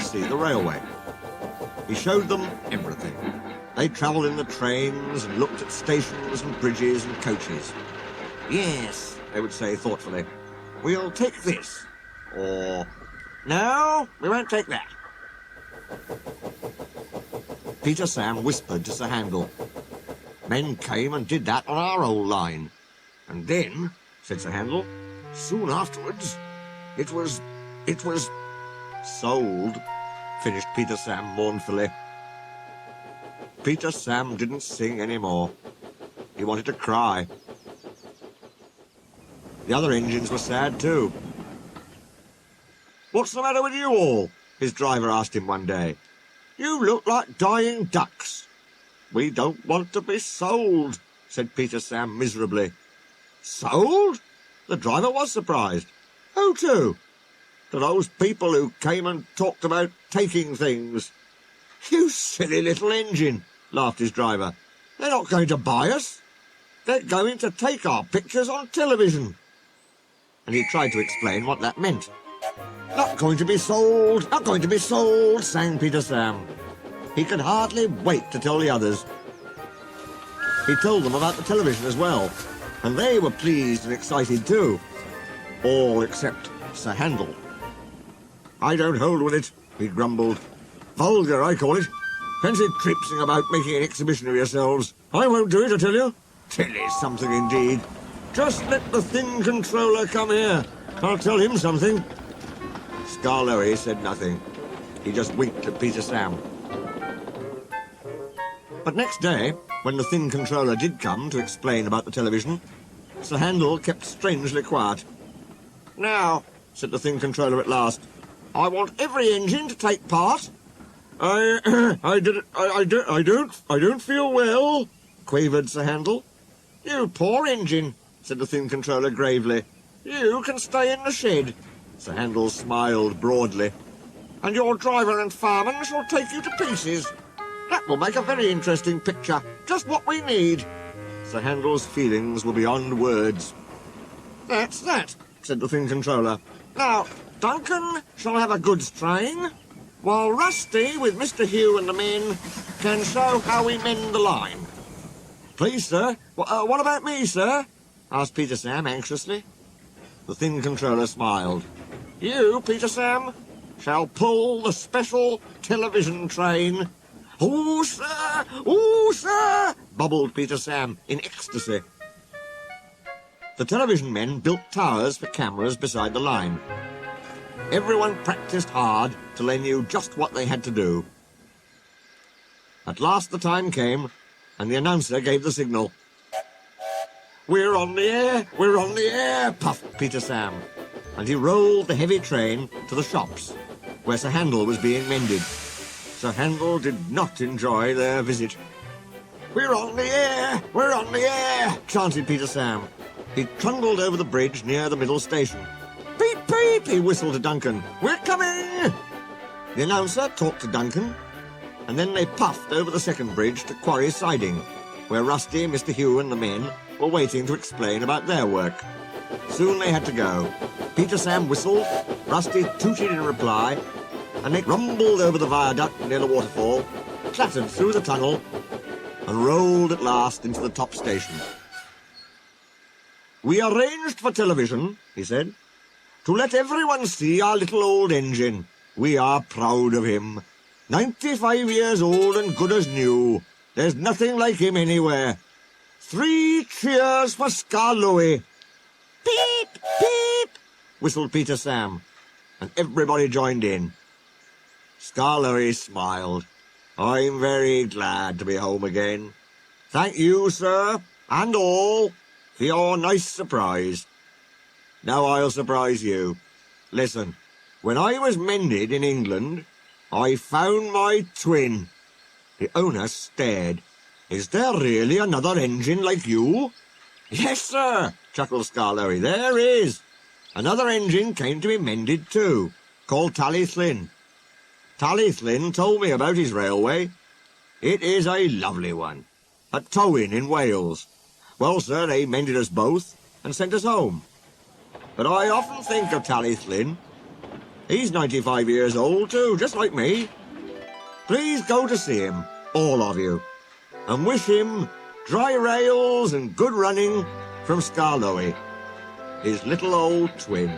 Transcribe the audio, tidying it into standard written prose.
to see the railway. He showed them everything. They travelled in the trains and looked at stations and bridges and coaches. Yes, they would say thoughtfully, we'll take this. Or, no, we won't take that. Peter Sam whispered to Sir Handel. Men came and did that on our old line. And then, said Sir Handel, soon afterwards, it was sold, finished Peter Sam mournfully. Peter Sam didn't sing any more. He wanted to cry. The other engines were sad too. What's the matter with you all? His driver asked him one day. You look like dying ducks. We don't want to be sold, said Peter Sam miserably. Sold? The driver was surprised. Who to? To those people who came and talked about taking things. You silly little engine, laughed his driver. They're not going to buy us. They're going to take our pictures on television. And he tried to explain what that meant. Not going to be sold, not going to be sold, sang Peter Sam. He could hardly wait to tell the others. He told them about the television as well, and they were pleased and excited too. All except Sir Handel. I don't hold with it, he grumbled. Vulgar, I call it. Fancy tripsing about making an exhibition of yourselves. I won't do it, I tell you. Silly something indeed. Just let the thin controller come here. I'll tell him something. Skarloey said nothing. He just winked at Peter Sam. But next day, when the thin controller did come to explain about the television, Sir Handel kept strangely quiet. Now, said the thin controller at last, I want every engine to take part. I don't feel well, quavered Sir Handel. You poor engine, said the thin controller gravely. You can stay in the shed. Sir Handel smiled broadly. And your driver and fireman shall take you to pieces. That will make a very interesting picture. Just what we need. Sir Handel's feelings were beyond words. That's that, said the thin controller. Now, Duncan shall have a goods train, while Rusty, with Mr. Hugh and the men, can show how we mend the line. Please, sir. What about me, sir? Asked Peter Sam anxiously. The thin controller smiled. You, Peter Sam, shall pull the special television train. Oh, sir, bubbled Peter Sam in ecstasy. The television men built towers for cameras beside the line. Everyone practiced hard till they knew just what they had to do. At last the time came, and the announcer gave the signal. We're on the air, puffed Peter Sam, and he rolled the heavy train to the shops, where Sir Handel was being mended. Sir Handel did not enjoy their visit. We're on the air, chanted Peter Sam. He trundled over the bridge near the middle station. Peep, peep, he whistled to Duncan. We're coming! The announcer talked to Duncan, and then they puffed over the second bridge to Quarry Siding, where Rusty, Mr. Hugh and the men were waiting to explain about their work. Soon they had to go. Peter Sam whistled, Rusty tooted in reply, and they rumbled over the viaduct near the waterfall, clattered through the tunnel, and rolled at last into the top station. We arranged for television, he said, to let everyone see our little old engine. We are proud of him. 95 years old and good as new. There's nothing like him anywhere. 3 cheers for Skarloey. Peep, peep, whistled Peter Sam, and everybody joined in. Skarloey smiled. I'm very glad to be home again. Thank you, sir, and all, for your nice surprise. Now I'll surprise you. Listen, when I was mended in England, I found my twin. The owner stared. Is there really another engine like you? Yes, sir, chuckled Skarloey. There is. Another engine came to be mended too, called Tally-Thlin. Tally-Thlin told me about his railway. It is a lovely one. At Towyn in Wales. Well, sir, they mended us both and sent us home. But I often think of Tally-Thlin. He's 95 years old too, just like me. Please go to see him, all of you, and wish him dry rails and good running from Skarloey, his little old twin.